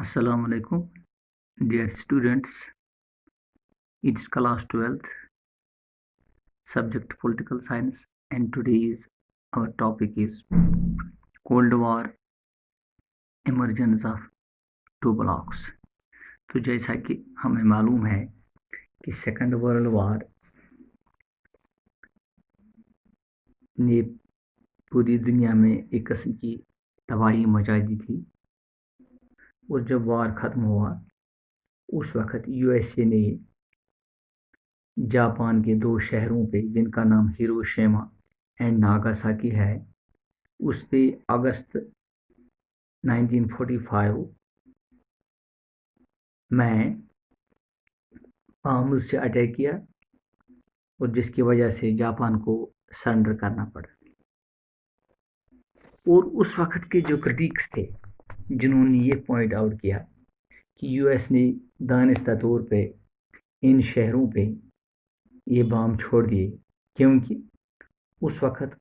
Assalamu alaikum, dear students. It's class 12th, subject political science, and today's our topic is Cold War, emergence of two blocks. तो जैसा कि हमें मालूम है कि सेकंड वर्ल्ड वार ने पूरी दुनिया में एक किस्म की तबाही मचा दी थी, और जब वार ख़त्म हुआ उस वक़्त यूएसए ने जापान के दो शहरों पे, जिनका नाम हिरोशिमा एंड नागासाकी है, उस पे अगस्त 1945 में बॉम्ब से अटैक किया, और जिसकी वजह से जापान को सरेंडर करना पड़ा। और उस वक्त के जो क्रिटिक्स थे, जिन्होंने ये पॉइंट आउट किया कि यूएस ने दानिस्ता तौर पे इन शहरों पे ये बॉम्ब छोड़ दिए, क्योंकि उस वक्त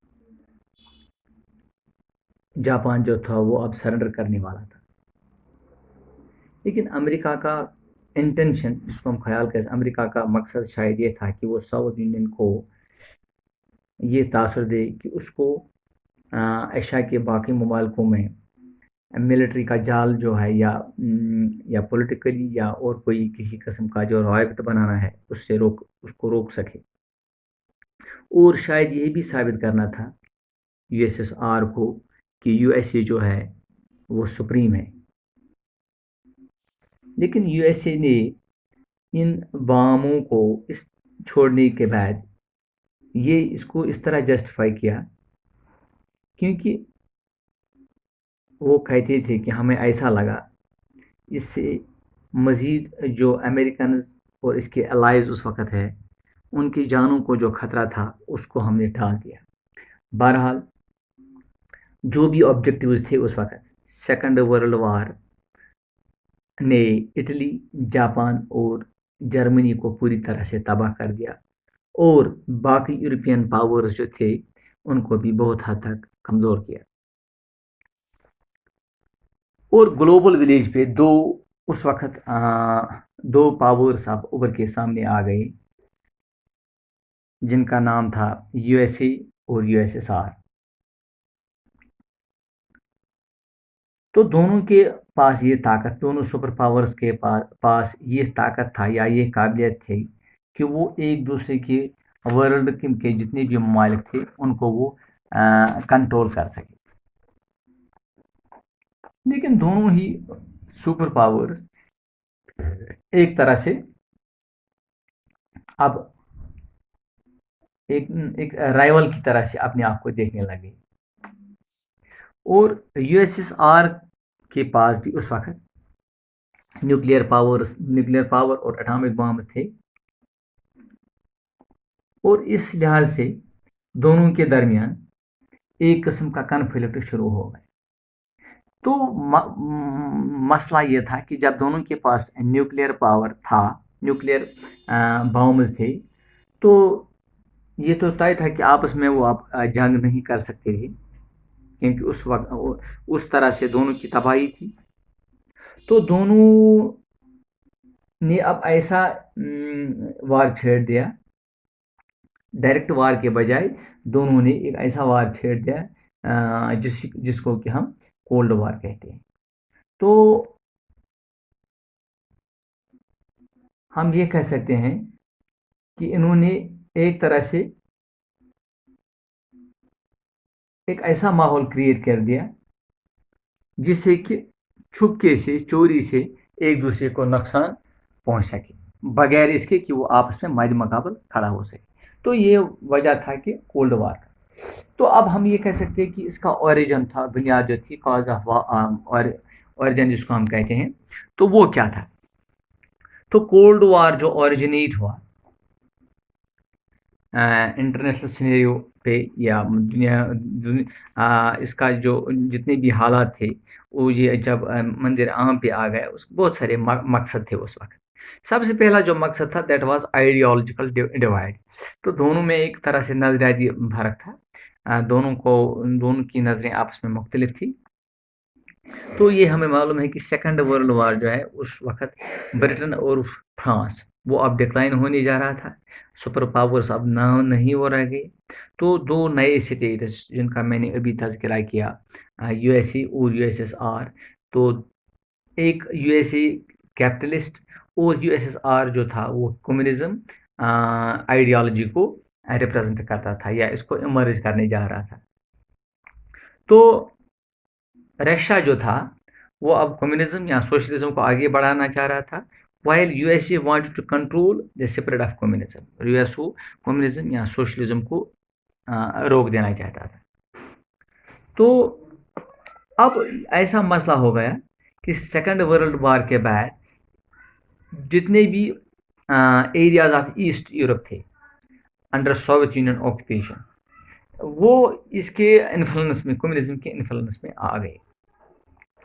जापान जो था वो अब सरेंडर करने वाला था। लेकिन अमेरिका का इंटेंशन, जिसको हम ख्याल करें, अमेरिका का मकसद शायद ये था कि वो साउथ यूनियन को ये तासर दे कि उसको एशिया के बाकी ममालिकों में मिलिट्री का जाल जो है या पॉलिटिकली या और कोई किसी किस्म का जो रवायत बनाना है उससे उसको रोक सके, और शायद ये भी साबित करना था यूएसएसआर को कि यूएसए जो है वो सुप्रीम है। लेकिन यूएसए ने इन बमों को इस छोड़ने के बाद ये इसको इस तरह जस्टिफाई किया, क्योंकि वो कहते थे कि हमें ऐसा लगा इससे मज़ीद जो अमेरिकन और इसके अलाइज उस वक़्त है उनकी जानों को जो ख़तरा था उसको हमने टाल दिया। बहरहाल जो भी ऑब्जेक्टिव्स थे उस वक़्त, सेकंड वर्ल्ड वार ने इटली, जापान और जर्मनी को पूरी तरह से तबाह कर दिया, और बाकी यूरोपियन पावर्स जो थे उनको भी बहुत हद तक कमज़ोर किया। और ग्लोबल विलेज पे उस वक़्त दो पावर्स अब उभर के सामने आ गई, जिनका नाम था यूएसए और यूएसएसआर। तो दोनों के पास ये ताकत, दोनों सुपर पावर्स के पास ये ताकत था या ये काबिलियत थी कि वो एक दूसरे के वर्ल्ड के जितने भी ममालिक थे उनको वो कंट्रोल कर सके। लेकिन दोनों ही सुपर पावर्स एक तरह से अब एक राइवल की तरह से अपने आप को देखने लगे, और यूएसएसआर के पास भी उस वक्त न्यूक्लियर पावर और एटॉमिक बॉम्ब थे, और इस लिहाज से दोनों के दरमियान एक किस्म का कन्फ्लिक्ट शुरू हो गया। तो मसला ये था कि जब दोनों के पास न्यूक्लियर पावर था, न्यूक्लियर बॉम्ब्स थे, तो ये तो तय था कि आपस में वो आप जंग नहीं कर सकते थे, क्योंकि उस वक्त उस तरह से दोनों की तबाही थी। तो दोनों ने अब ऐसा वार छेड़ दिया, डायरेक्ट वार के बजाय दोनों ने एक ऐसा वार छेड़ दिया जिसको कि हम कोल्ड वार कहते हैं। तो हम ये कह सकते हैं कि इन्होंने एक तरह से एक ऐसा माहौल क्रिएट कर दिया जिससे कि छुपके से, चोरी से एक दूसरे को नुकसान पहुंच सके, बगैर इसके कि वो आपस में मद मुकाबल खड़ा हो सके। तो ये वजह था कि कोल्ड वार का। तो अब हम ये कह सकते हैं कि इसका ओरिजिन था, बुनियाद जो थी, कॉज ऑफ और ओरिजिन जिसको हम कहते हैं, तो वो क्या था। तो कोल्ड वार जो ओरिजिनेट हुआ इंटरनेशनल सिनेरियो पे या इसका जो जितने भी हालात थे वो ये जब मंदिर आम पे आ गए, उस बहुत सारे मकसद थे उस वक्त। सबसे पहला जो मकसद था दैट वाज आइडियोलॉजिकल डिवाइड। तो दोनों में एक तरह से नजरियाती फर्क था, दोनों की नज़रें आपस में मुख्तलिफ थी। تو یہ ہمیں معلوم ہے کہ سیکنڈ ورلڈ وار جو ہے اس وقت برٹن اور فرانس وہ اب ڈکلائن ہونے جا رہا تھا، سپر پاورز اب نہیں ہو رہ گئی. تو دو نئے اسٹیٹس جن کا میں نے ابھی تذکرہ کیا، یو ایس اے اور یو ایس ایس آر. تو ایک یو ایس اے کیپٹلسٹ اور یو ایس ایس آر جو تھا وہ کمیونزم آئیڈیالوجی کو ریپرزینٹ کرتا تھا یا اس کو ایمرج کرنے جا رہا تھا. تو رشیا جو تھا وہ اب کمیونزم یا سوشلزم کو آگے بڑھانا چاہ رہا تھا، while U S A wanted to control the spread of communism. U S او کمیونزم یا سوشلزم کو روک دینا چاہتا تھا. تو اب ایسا مسئلہ ہو گیا کہ سیکنڈ ورلڈ وار کے بعد جتنے بھی ایریاز آف ایسٹ یورپ تھے انڈر سوویت یونین آکوپیشن، وہ اس کے انفلوئنس میں، کمیونزم کے انفلوئنس میں آ گئے.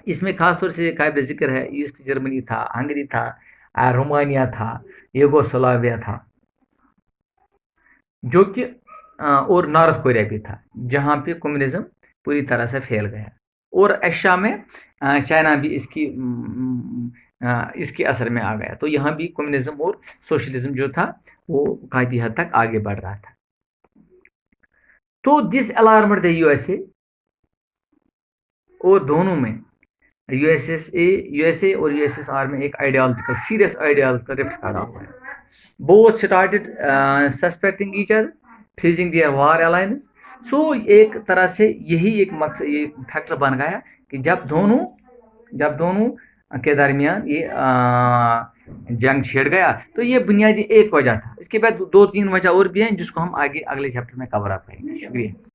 اس میں خاص طور سے قابل ذکر ہے ایسٹ جرمنی تھا، ہنگری تھا، رومانیہ تھا، یوگوسلاویا تھا، جو کہ اور نارتھ کوریا بھی تھا جہاں پہ کمیونزم پوری طرح سے پھیل گیا. اور ایشیا میں چائنا بھی اس کے اثر میں آ گیا. تو یہاں بھی کمیونزم اور سوشلزم جو تھا وہ کافی حد تک آگے بڑھ رہا تھا. تو دس الارمڈ دا یو ایس اے، اور دونوں میں یو ایس اے اور یو ایس ایس آر میں ایک آئیڈیالوجیکل سیریس آئیڈیالوجیکل رفٹ کھڑا ہوا ہے. Both started suspecting each other, freezing their war alliance. So ایک طرح سے یہی ایک مقصد، یہ فیکٹر بن گیا کہ جب دونوں کے درمیان یہ جنگ چھڑ گیا تو یہ بنیادی ایک وجہ تھا. اس کے بعد 2-3 وجہ اور بھی ہیں جس کو ہم آگے اگلے چیپٹر میں کور اپ کریں گے. شکریہ.